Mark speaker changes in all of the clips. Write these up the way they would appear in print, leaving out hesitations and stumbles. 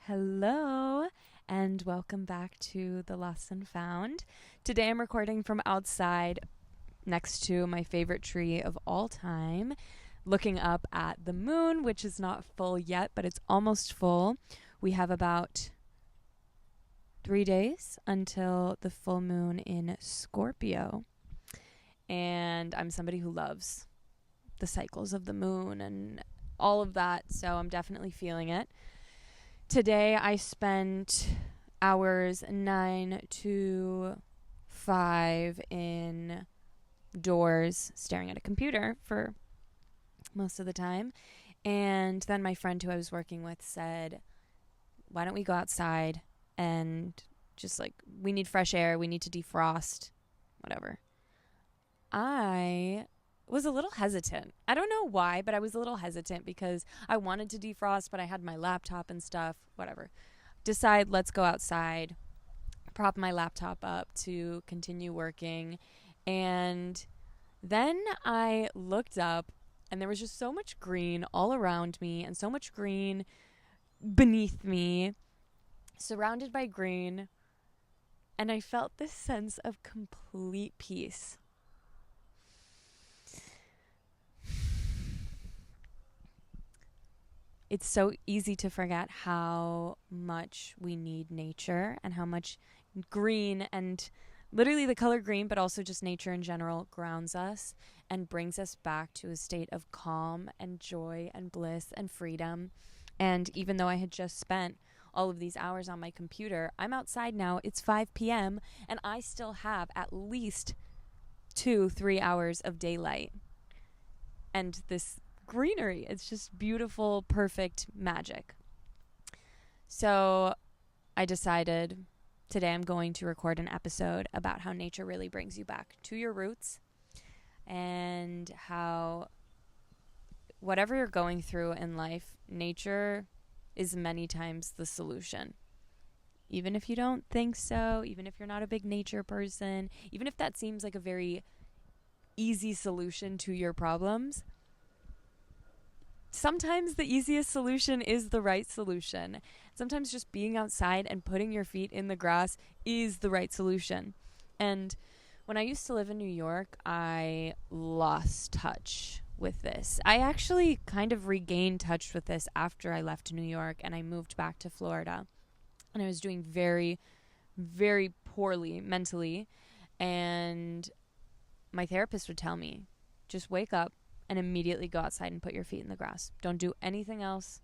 Speaker 1: Hello, and welcome back to The Lost and Found. Today I'm recording from outside next to my favorite tree of all time, looking up at the moon, which is not full yet, but it's almost full. We have about 3 days until the full moon in Scorpio, and I'm somebody who loves the cycles of the moon and all of that, so I'm definitely feeling it. Today I spent hours 9 to 5 indoors staring at a computer for most of the time. And then my friend who I was working with said, why don't we go outside and just we need fresh air, we need to defrost, whatever. I was a little hesitant. I don't know why, but I was a little hesitant because I wanted to defrost, but I had my laptop and stuff, whatever. Decide, let's go outside, prop my laptop up to continue working. And then I looked up and there was just so much green all around me and so much green beneath me, surrounded by green. And I felt this sense of complete peace. It's so easy to forget how much we need nature and how much green and literally the color green, but also just nature in general grounds us and brings us back to a state of calm and joy and bliss and freedom. And even though I had just spent all of these hours on my computer, I'm outside now. It's 5 p.m. and I still have at least 2-3 hours of daylight. And this greenery. It's just beautiful, perfect magic. So I decided today I'm going to record an episode about how nature really brings you back to your roots and how whatever you're going through in life, nature is many times the solution. Even if you don't think so, even if you're not a big nature person, even if that seems like a very easy solution to your problems, sometimes the easiest solution is the right solution. Sometimes just being outside and putting your feet in the grass is the right solution. And when I used to live in New York, I lost touch with this. I actually kind of regained touch with this after I left New York and I moved back to Florida. And I was doing very, very poorly mentally. And my therapist would tell me, just wake up and immediately go outside and put your feet in the grass. Don't do anything else,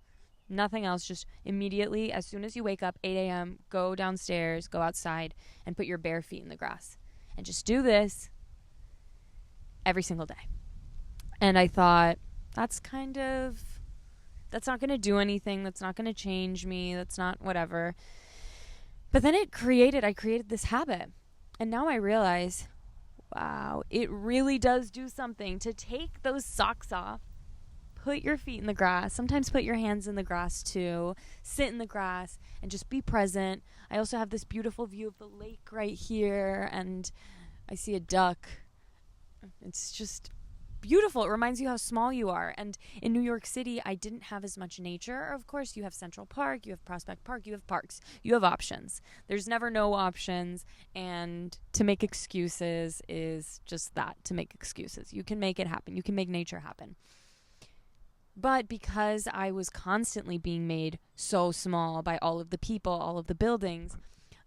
Speaker 1: nothing else. Just immediately, as soon as you wake up, 8 a.m., go downstairs, go outside, and put your bare feet in the grass. And just do this every single day. And I thought, that's not going to do anything. That's not going to change me. That's not whatever. But then I created this habit. And now I realize, wow, it really does do something to take those socks off, put your feet in the grass, sometimes put your hands in the grass too, sit in the grass and just be present. I also have this beautiful view of the lake right here and I see a duck. It's just beautiful. It reminds you how small you are. And in New York City, I didn't have as much nature. Of course, you have Central Park, you have Prospect Park, you have parks, you have options. There's never no options. And to make excuses is just that, to make excuses. You can make it happen. You can make nature happen. But because I was constantly being made so small by all of the people, all of the buildings,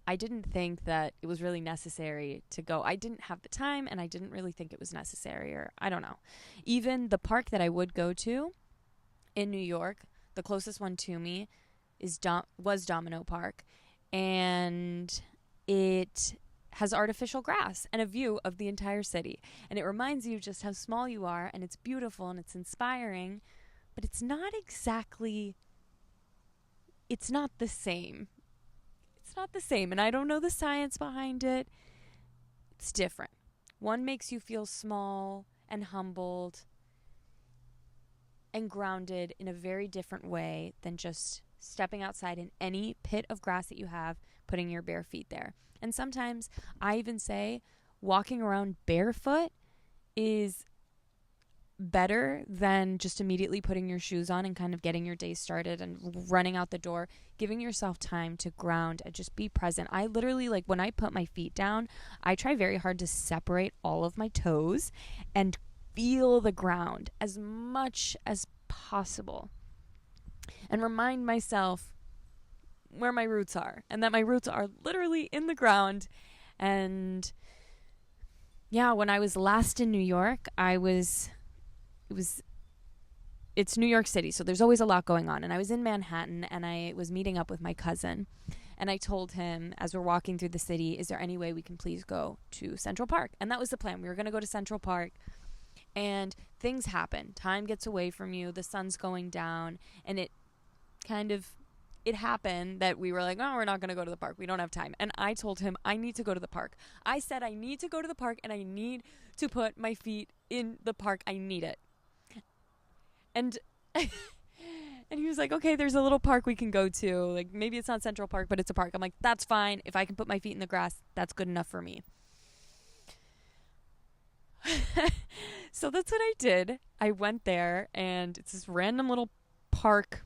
Speaker 1: I didn't think that it was really necessary to go. I didn't have the time, and I didn't really think it was necessary, or I don't know. Even the park that I would go to in New York, the closest one to me was Domino Park, and it has artificial grass and a view of the entire city. And it reminds you just how small you are, and it's beautiful, and it's inspiring, but it's not the same. It's not the same, and I don't know the science behind it. It's different. One makes you feel small and humbled and grounded in a very different way than just stepping outside in any pit of grass that you have, putting your bare feet there. And sometimes I even say walking around barefoot is better than just immediately putting your shoes on and kind of getting your day started and running out the door, giving yourself time to ground and just be present. I literally, like, when I put my feet down, I try very hard to separate all of my toes and feel the ground as much as possible and remind myself where my roots are and that my roots are literally in the ground. And yeah, when I was last in New York, it's New York City, so there's always a lot going on. And I was in Manhattan, and I was meeting up with my cousin. And I told him, as we're walking through the city, is there any way we can please go to Central Park? And that was the plan. We were going to go to Central Park. And things happen. Time gets away from you. The sun's going down. And it happened that we were like, oh, we're not going to go to the park. We don't have time. And I told him, I need to go to the park. I said, I need to go to the park, and I need to put my feet in the park. I need it. And and he was like, okay, there's a little park we can go to. Like, maybe it's not Central Park, but it's a park. I'm like, that's fine. If I can put my feet in the grass, that's good enough for me. So that's what I did. I went there, and it's this random little park.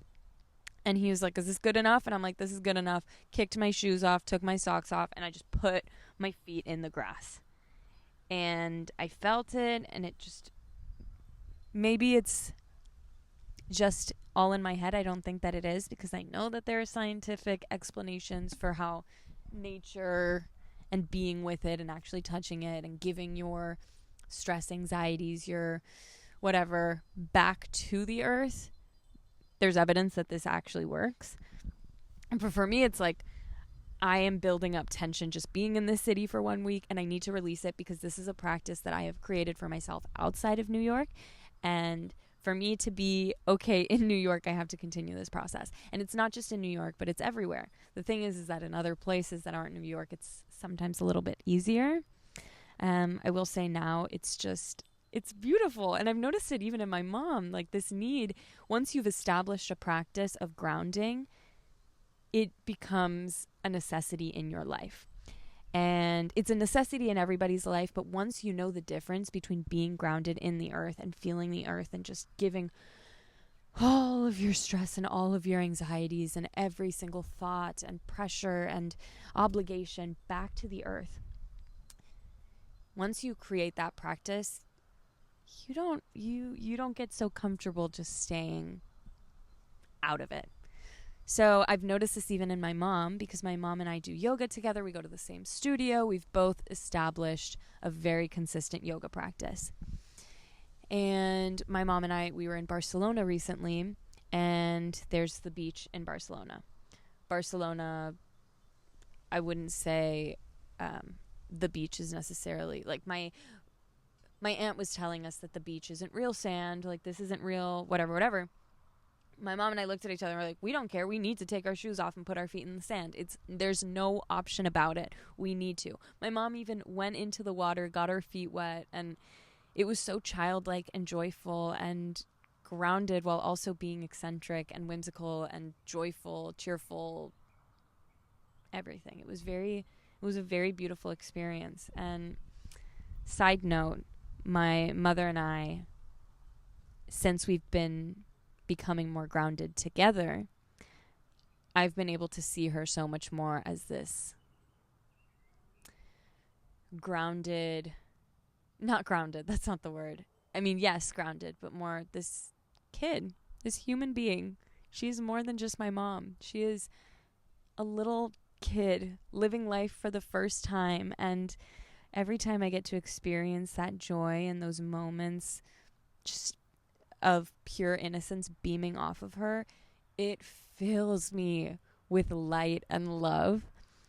Speaker 1: And he was like, is this good enough? And I'm like, this is good enough. Kicked my shoes off, took my socks off, and I just put my feet in the grass. And I felt it, and it just, maybe it's just all in my head. I don't think that it is, because I know that there are scientific explanations for how nature and being with it and actually touching it and giving your stress, anxieties, your whatever back to the earth. There's evidence that this actually works. And for me, it's like, I am building up tension just being in this city for 1 week, and I need to release it because this is a practice that I have created for myself outside of New York. And for me to be okay in New York, I have to continue this process. And it's not just in New York, but it's everywhere. The thing is that in other places that aren't New York, it's sometimes a little bit easier. I will say now it's beautiful. And I've noticed it even in my mom, like this need, once you've established a practice of grounding, it becomes a necessity in your life. And it's a necessity in everybody's life, but once you know the difference between being grounded in the earth and feeling the earth and just giving all of your stress and all of your anxieties and every single thought and pressure and obligation back to the earth, once you create that practice, you don't get so comfortable just staying out of it. So I've noticed this even in my mom, because my mom and I do yoga together. We go to the same studio. We've both established a very consistent yoga practice. And my mom and I, we were in Barcelona recently, and there's the beach in Barcelona. Barcelona, I wouldn't say the beach is necessarily, like my aunt was telling us that the beach isn't real sand, like this isn't real, whatever. My mom and I looked at each other and were like, we don't care. We need to take our shoes off and put our feet in the sand. There's no option about it. We need to. My mom even went into the water, got her feet wet, and it was so childlike and joyful and grounded while also being eccentric and whimsical and joyful, cheerful, everything. It was a very beautiful experience. And side note, my mother and I, since we've been becoming more grounded together, I've been able to see her so much more as this grounded, not grounded, that's not the word. I mean, yes, grounded, but more this kid, this human being. She's more than just my mom. She is a little kid living life for the first time, and every time I get to experience that joy and those moments just of pure innocence beaming off of her, it fills me with light and love.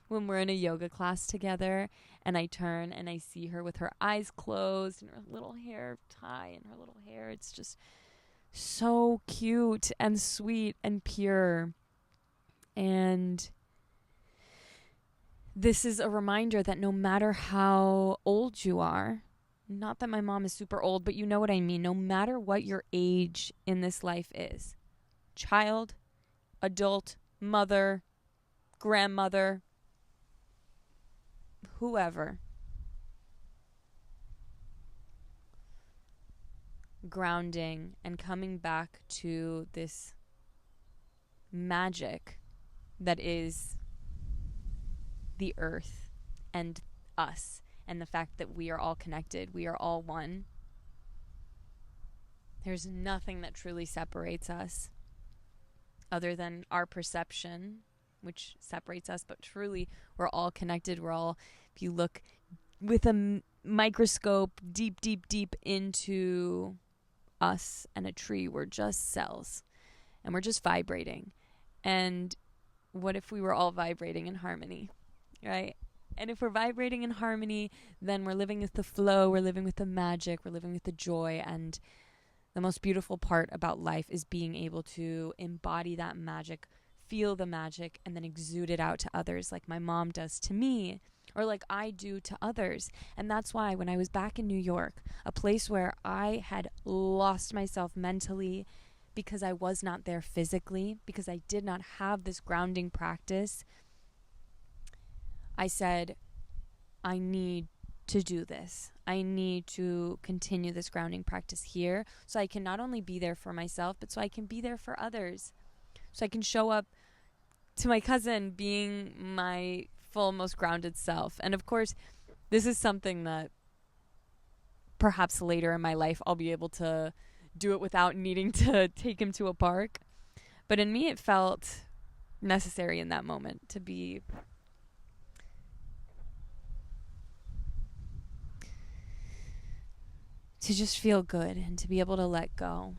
Speaker 1: When we're in a yoga class together and I turn and I see her with her eyes closed and her little hair tie and her little hair, it's just so cute and sweet and pure. And this is a reminder that no matter how old you are, not that my mom is super old, but you know what I mean. No matter what your age in this life is, child, adult, mother, grandmother, whoever, grounding and coming back to this magic that is the earth and us, and the fact that we are all connected, we are all one. There's nothing that truly separates us other than our perception, which separates us, but truly we're all connected. We're all, if you look with a microscope deep, deep, deep into us and a tree, we're just cells and we're just vibrating. And what if we were all vibrating in harmony, right? And if we're vibrating in harmony, then we're living with the flow, we're living with the magic, we're living with the joy. And the most beautiful part about life is being able to embody that magic, feel the magic, and then exude it out to others, like my mom does to me, or like I do to others. And that's why when I was back in New York, a place where I had lost myself mentally because I was not there physically, because I did not have this grounding practice, I said, I need to do this. I need to continue this grounding practice here so I can not only be there for myself, but so I can be there for others. So I can show up to my cousin being my full, most grounded self. And of course, this is something that perhaps later in my life I'll be able to do it without needing to take him to a park. But in me, it felt necessary in that moment to just feel good and to be able to let go.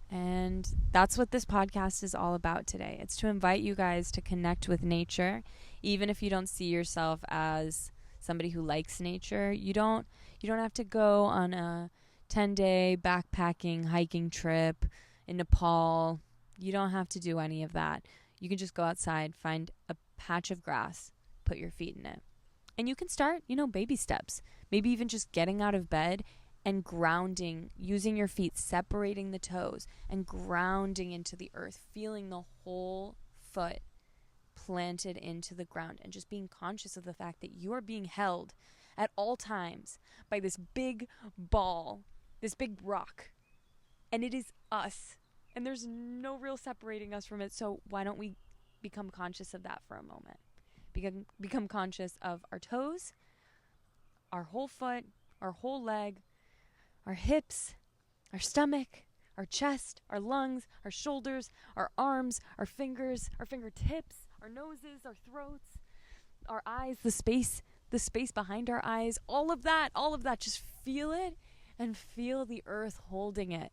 Speaker 1: And that's what this podcast is all about today. It's to invite you guys to connect with nature, even if you don't see yourself as somebody who likes nature. You don't have to go on a 10-day backpacking hiking trip in Nepal. You don't have to do any of that. You can just go outside, find a patch of grass, put your feet in it. And you can start, baby steps. Maybe even just getting out of bed and grounding, using your feet, separating the toes and grounding into the earth, feeling the whole foot planted into the ground and just being conscious of the fact that you are being held at all times by this big ball, this big rock, and it is us, and there's no real separating us from it. So why don't we become conscious of that for a moment? Become conscious of our toes, our whole foot, our whole leg, our hips, our stomach, our chest, our lungs, our shoulders, our arms, our fingers, our fingertips, our noses, our throats, our eyes, the space behind our eyes, all of that, just feel it and feel the earth holding it.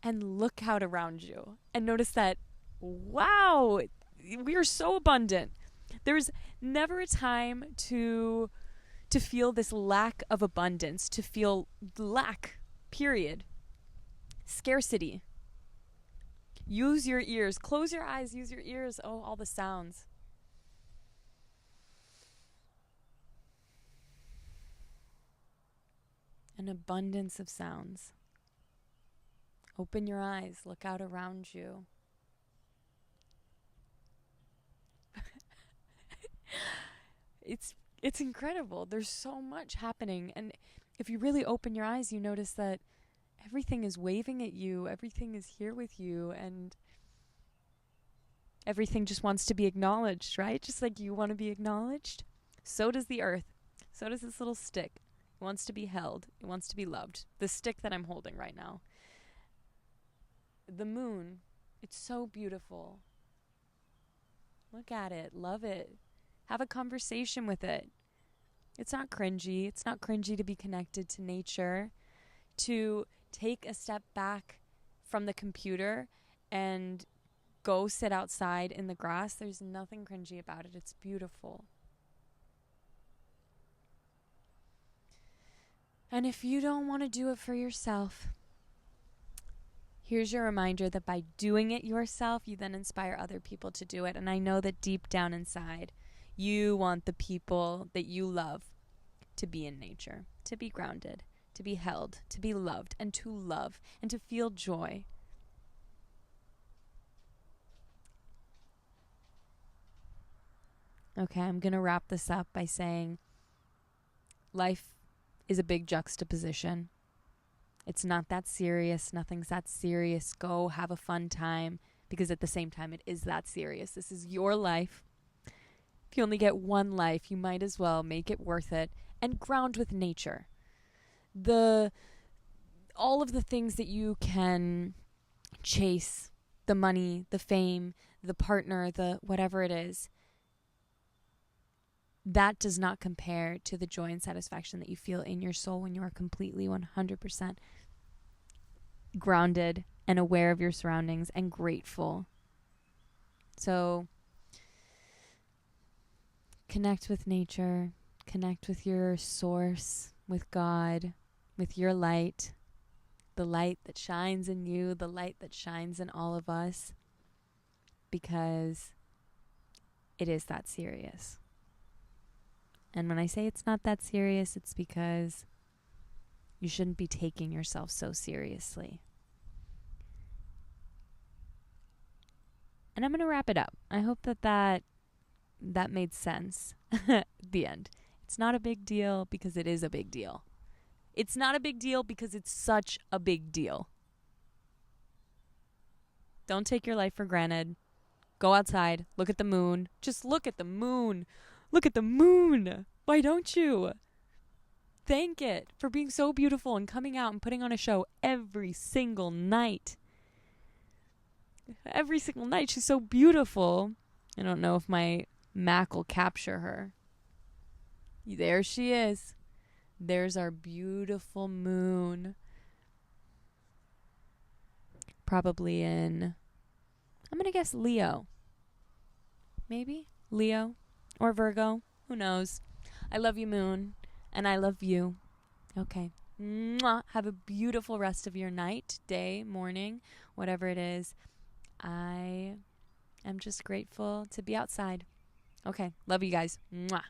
Speaker 1: And look out around you and notice that, wow, we are so abundant. There's never a time to feel this lack of abundance, to feel lack, period. Scarcity. Use your ears. Close your eyes, use your ears. Oh, all the sounds. An abundance of sounds. Open your eyes. Look out around you. It's incredible. There's so much happening. And if you really open your eyes, you notice that everything is waving at you. Everything is here with you. And everything just wants to be acknowledged, right? Just like you want to be acknowledged. So does the earth. So does this little stick. It wants to be held. It wants to be loved. The stick that I'm holding right now. The moon. It's so beautiful. Look at it. Love it. Have a conversation with it. It's not cringy. It's not cringy to be connected to nature, to take a step back from the computer and go sit outside in the grass. There's nothing cringy about it. It's beautiful. And if you don't want to do it for yourself, here's your reminder that by doing it yourself, you then inspire other people to do it. And I know that deep down inside, you want the people that you love to be in nature, to be grounded, to be held, to be loved, and to love, and to feel joy. Okay, I'm going to wrap this up by saying life is a big juxtaposition. It's not that serious. Nothing's that serious. Go have a fun time, because at the same time, it is that serious. This is your life. If you only get one life, you might as well make it worth it and ground with nature. All of the things that you can chase, the money, the fame, the partner, the whatever it is, that does not compare to the joy and satisfaction that you feel in your soul when you are completely 100% grounded and aware of your surroundings and grateful. So connect with nature, connect with your source, with God, with your light, the light that shines in you, the light that shines in all of us, because it is that serious. And when I say it's not that serious, it's because you shouldn't be taking yourself so seriously. And I'm going to wrap it up. I hope that made sense at the end. It's not a big deal because it is a big deal. It's not a big deal because it's such a big deal. Don't take your life for granted. Go outside. Look at the moon. Just look at the moon. Look at the moon. Why don't you? Thank it for being so beautiful and coming out and putting on a show every single night. Every single night. She's so beautiful. I don't know if my Mac will capture her. There she is. There's our beautiful moon. Probably in, I'm going to guess Leo. Maybe Leo or Virgo. Who knows? I love you, moon. And I love you. Okay. Mwah. Have a beautiful rest of your night, day, morning, whatever it is. I am just grateful to be outside. Okay. Love you guys. Mwah.